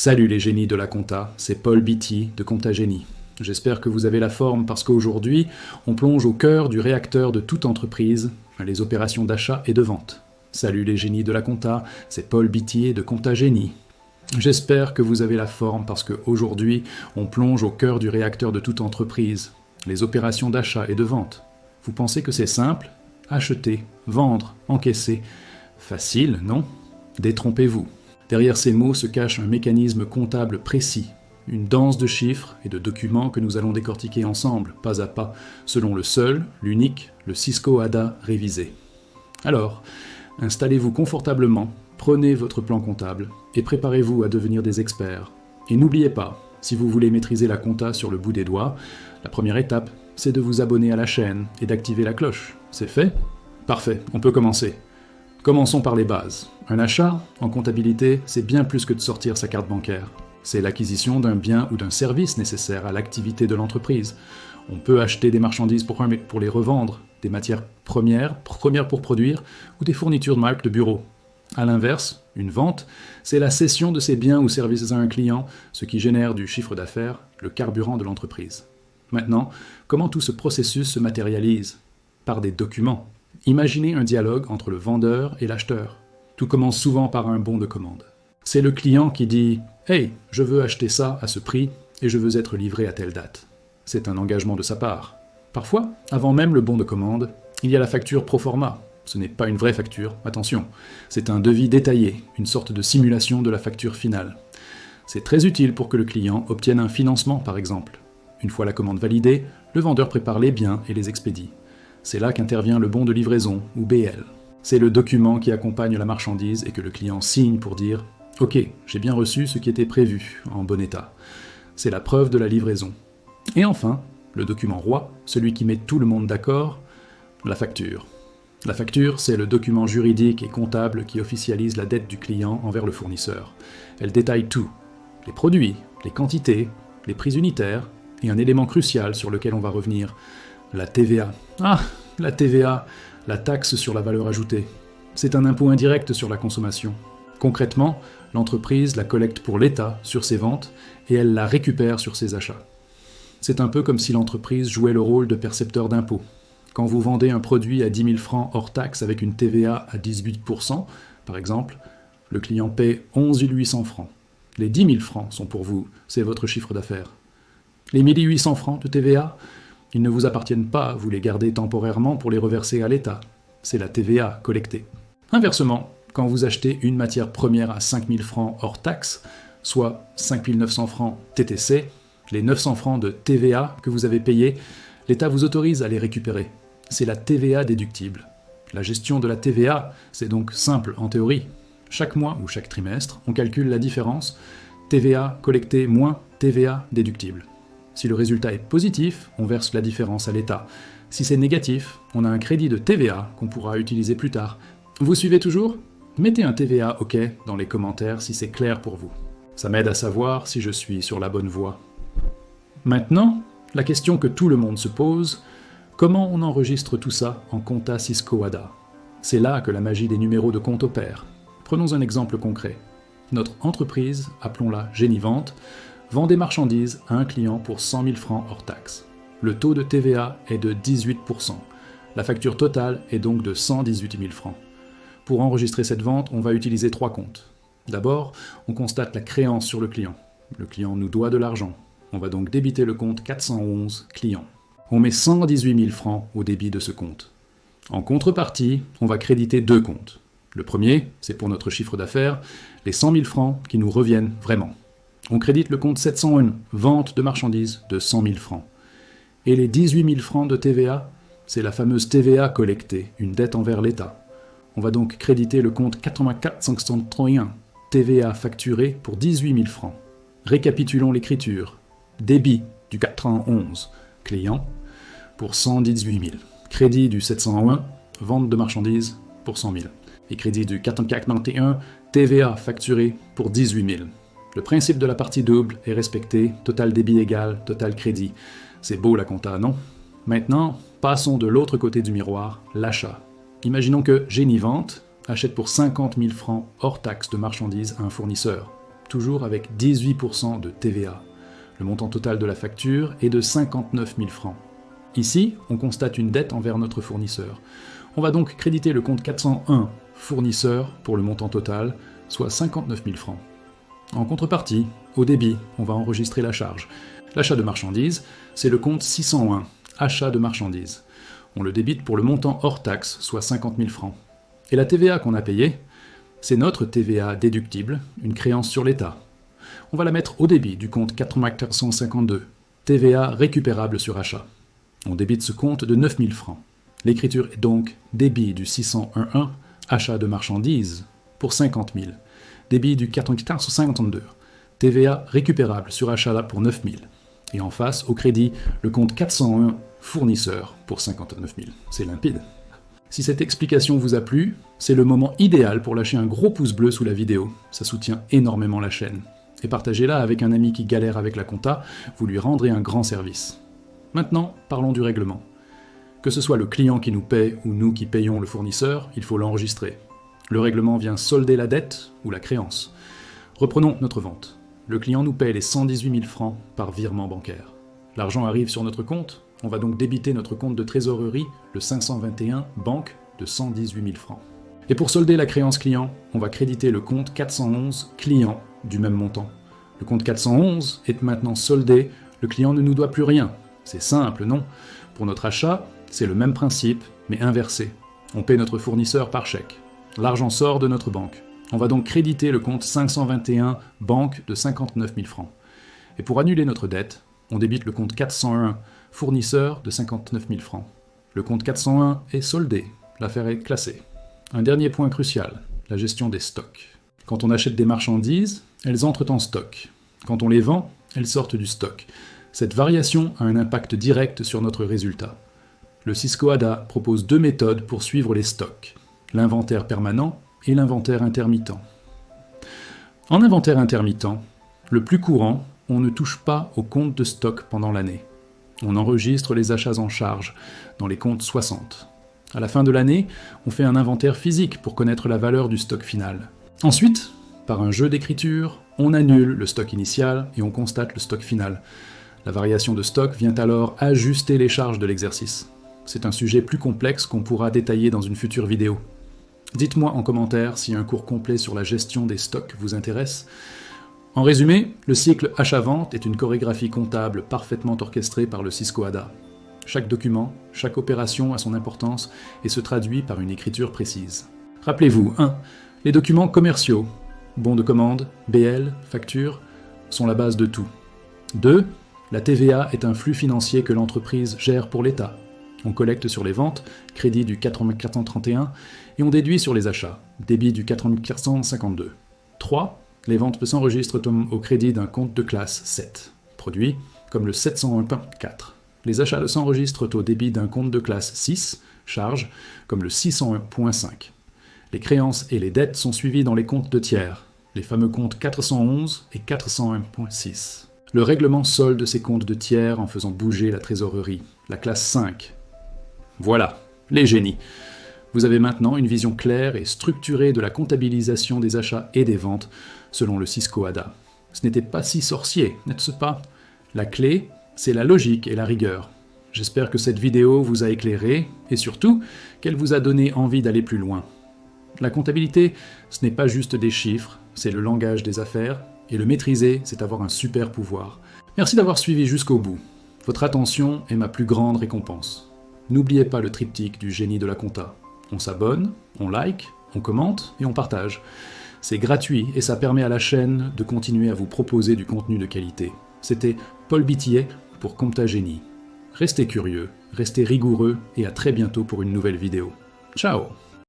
Salut les génies de la compta, c'est Paul Beatty de Compta Génie. J'espère que vous avez la forme parce qu'aujourd'hui, on plonge au cœur du réacteur de toute entreprise, les opérations d'achat et de vente. Salut les génies de la compta, c'est Paul Beatty de Compta Génie. J'espère que vous avez la forme parce qu'aujourd'hui, on plonge au cœur du réacteur de toute entreprise, les opérations d'achat et de vente. Vous pensez que c'est simple? Acheter, vendre, encaisser. Facile, non? Détrompez-vous. Derrière ces mots se cache un mécanisme comptable précis, une danse de chiffres et de documents que nous allons décortiquer ensemble, pas à pas, selon le seul, l'unique, le Cisco ADA révisé. Alors, installez-vous confortablement, prenez votre plan comptable et préparez-vous à devenir des experts. Et n'oubliez pas, si vous voulez maîtriser la compta sur le bout des doigts, la première étape, c'est de vous abonner à la chaîne et d'activer la cloche. C'est fait? Parfait, on peut commencer. Commençons par les bases. Un achat, en comptabilité, c'est bien plus que de sortir sa carte bancaire. C'est l'acquisition d'un bien ou d'un service nécessaire à l'activité de l'entreprise. On peut acheter des marchandises pour les revendre, des matières premières pour produire, ou des fournitures de marque de bureau. A l'inverse, une vente, c'est la cession de ces biens ou services à un client, ce qui génère du chiffre d'affaires, le carburant de l'entreprise. Maintenant, comment tout ce processus se matérialise? Par des documents. Imaginez un dialogue entre le vendeur et l'acheteur. Tout commence souvent par un bon de commande. C'est le client qui dit « Hey, je veux acheter ça à ce prix et je veux être livré à telle date ». C'est un engagement de sa part. Parfois, avant même le bon de commande, il y a la facture pro forma. Ce n'est pas une vraie facture, attention. C'est un devis détaillé, une sorte de simulation de la facture finale. C'est très utile pour que le client obtienne un financement, par exemple. Une fois la commande validée, le vendeur prépare les biens et les expédie. C'est là qu'intervient le bon de livraison, ou BL. C'est le document qui accompagne la marchandise et que le client signe pour dire « Ok, j'ai bien reçu ce qui était prévu, en bon état ». C'est la preuve de la livraison. Et enfin, le document roi, celui qui met tout le monde d'accord, la facture. La facture, c'est le document juridique et comptable qui officialise la dette du client envers le fournisseur. Elle détaille tout, les produits, les quantités, les prix unitaires, et un élément crucial sur lequel on va revenir, la TVA. Ah, la TVA, la taxe sur la valeur ajoutée. C'est un impôt indirect sur la consommation. Concrètement, l'entreprise la collecte pour l'État sur ses ventes et elle la récupère sur ses achats. C'est un peu comme si l'entreprise jouait le rôle de percepteur d'impôts. Quand vous vendez un produit à 10 000 francs hors taxe avec une TVA à 18%, par exemple, le client paie 11 800 francs. Les 10 000 francs sont pour vous, c'est votre chiffre d'affaires. Les 1 800 francs de TVA, ils ne vous appartiennent pas, vous les gardez temporairement pour les reverser à l'État. C'est la TVA collectée. Inversement, quand vous achetez une matière première à 5 000 francs hors taxe, soit 5 900 francs TTC, les 900 francs de TVA que vous avez payés, l'État vous autorise à les récupérer. C'est la TVA déductible. La gestion de la TVA, c'est donc simple en théorie. Chaque mois ou chaque trimestre, on calcule la différence TVA collectée moins TVA déductible. Si le résultat est positif, on verse la différence à l'État. Si c'est négatif, on a un crédit de TVA qu'on pourra utiliser plus tard. Vous suivez toujours? Mettez un TVA OK dans les commentaires si c'est clair pour vous. Ça m'aide à savoir si je suis sur la bonne voie. Maintenant, la question que tout le monde se pose, comment on enregistre tout ça en compta Cisco ADA? C'est là que la magie des numéros de compte opère. Prenons un exemple concret. Notre entreprise, appelons-la Génie Vente, vend des marchandises à un client pour 100 000 francs hors taxe. Le taux de TVA est de 18%. La facture totale est donc de 118 000 francs. Pour enregistrer cette vente, on va utiliser 3 comptes. D'abord, on constate la créance sur le client. Le client nous doit de l'argent. On va donc débiter le compte 411 client. On met 118 000 francs au débit de ce compte. En contrepartie, on va créditer 2 comptes. Le premier, c'est pour notre chiffre d'affaires, les 100 000 francs qui nous reviennent vraiment. On crédite le compte 701, vente de marchandises de 100 000 francs. Et les 18 000 francs de TVA, c'est la fameuse TVA collectée, une dette envers l'État. On va donc créditer le compte 84 531, TVA facturée pour 18 000 francs. Récapitulons l'écriture. Débit du 411, client, pour 118 000. Crédit du 701, vente de marchandises pour 100 000. Et crédit du 491, TVA facturée pour 18 000. Le principe de la partie double est respecté, total débit égal, total crédit. C'est beau la compta, non? Maintenant, passons de l'autre côté du miroir, l'achat. Imaginons que Génie Vente achète pour 50 000 francs hors taxe de marchandises à un fournisseur. toujours avec 18% de TVA. Le montant total de la facture est de 59 000 francs. Ici, on constate une dette envers notre fournisseur. On va donc créditer le compte 401 fournisseur pour le montant total, soit 59 000 francs. En contrepartie, au débit, on va enregistrer la charge. L'achat de marchandises, c'est le compte 601, achat de marchandises. On le débite pour le montant hors taxe, soit 50 000 francs. Et la TVA qu'on a payée, c'est notre TVA déductible, une créance sur l'État. On va la mettre au débit du compte 452, TVA récupérable sur achat. On débite ce compte de 9 000 francs. L'écriture est donc débit du 601, achat de marchandises, pour 50 000. Débit du 452, TVA récupérable sur achat pour 9 000. Et en face, au crédit, le compte 401, fournisseur, pour 59 000. C'est limpide. Si cette explication vous a plu, c'est le moment idéal pour lâcher un gros pouce bleu sous la vidéo. Ça soutient énormément la chaîne. Et partagez-la avec un ami qui galère avec la compta, vous lui rendrez un grand service. Maintenant, parlons du règlement. Que ce soit le client qui nous paie ou nous qui payons le fournisseur, il faut l'enregistrer. Le règlement vient solder la dette ou la créance. Reprenons notre vente. Le client nous paie les 118 000 francs par virement bancaire. L'argent arrive sur notre compte, on va donc débiter notre compte de trésorerie, le 521 banque, de 118 000 francs. Et pour solder la créance client, on va créditer le compte 411 client du même montant. Le compte 411 est maintenant soldé, le client ne nous doit plus rien. C'est simple, non? Pour notre achat, c'est le même principe, mais inversé. On paie notre fournisseur par chèque. L'argent sort de notre banque. On va donc créditer le compte 521 banque de 59 000 francs. Et pour annuler notre dette, on débite le compte 401 fournisseur de 59 000 francs. Le compte 401 est soldé, l'affaire est classée. Un dernier point crucial, la gestion des stocks. Quand on achète des marchandises, elles entrent en stock. Quand on les vend, elles sortent du stock. Cette variation a un impact direct sur notre résultat. Le Cisco ADA propose deux méthodes pour suivre les stocks, l'inventaire permanent et l'inventaire intermittent. En inventaire intermittent, le plus courant, on ne touche pas au compte de stock pendant l'année. On enregistre les achats en charge dans les comptes 60. À la fin de l'année, on fait un inventaire physique pour connaître la valeur du stock final. Ensuite, par un jeu d'écriture, on annule le stock initial et on constate le stock final. La variation de stock vient alors ajuster les charges de l'exercice. C'est un sujet plus complexe qu'on pourra détailler dans une future vidéo. Dites-moi en commentaire si un cours complet sur la gestion des stocks vous intéresse. En résumé, le cycle achat-vente est une chorégraphie comptable parfaitement orchestrée par le Cisco ADA. Chaque document, chaque opération a son importance et se traduit par une écriture précise. Rappelez-vous, 1. Les documents commerciaux, bons de commande, BL, facture, sont la base de tout. 2. La TVA est un flux financier que l'entreprise gère pour l'État. On collecte sur les ventes, crédit du 4431, et on déduit sur les achats, débit du 4452. 3. Les ventes s'enregistrent au crédit d'un compte de classe 7, produit comme le 701.4. Les achats s'enregistrent au débit d'un compte de classe 6, charge, comme le 601.5. Les créances et les dettes sont suivies dans les comptes de tiers, les fameux comptes 411 et 401.6. Le règlement solde ces comptes de tiers en faisant bouger la trésorerie, la classe 5. Voilà, les génies. Vous avez maintenant une vision claire et structurée de la comptabilisation des achats et des ventes selon le Cisco ADA. Ce n'était pas si sorcier, n'est-ce pas? La clé, c'est la logique et la rigueur. J'espère que cette vidéo vous a éclairé et surtout qu'elle vous a donné envie d'aller plus loin. La comptabilité, ce n'est pas juste des chiffres, c'est le langage des affaires et le maîtriser, c'est avoir un super pouvoir. Merci d'avoir suivi jusqu'au bout. Votre attention est ma plus grande récompense. N'oubliez pas le triptyque du génie de la compta. On s'abonne, on like, on commente et on partage. C'est gratuit et ça permet à la chaîne de continuer à vous proposer du contenu de qualité. C'était Paul Bitillet pour Compta Génie. Restez curieux, restez rigoureux et à très bientôt pour une nouvelle vidéo. Ciao!